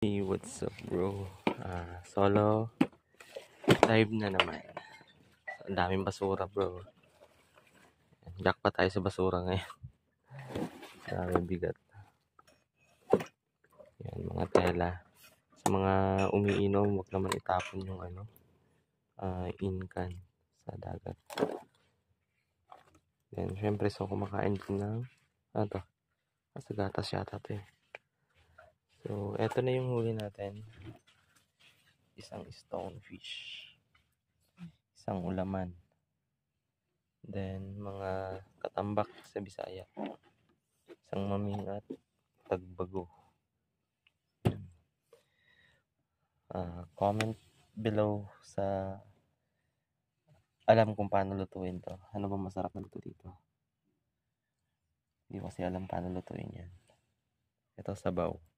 Hey, what's up bro? Solo live na naman. Ang daming basura bro. Jack pa tayo sa basura ngayon. Daming bigat. Yan, mga tela. Sa mga umiinom, wag naman itapon yung in-can sa dagat. Yan, syempre so kumakain din ng sa gatas yata to eh. So, eto na yung huli natin. Isang stonefish. Isang ulaman. Then, mga katambak sa Bisaya. Isang maming at tagbago. Comment below sa alam kung paano lutuin to. Ano ba masarap na luto dito? Hindi ko kasi alam paano lutuin yan. Ito sabaw.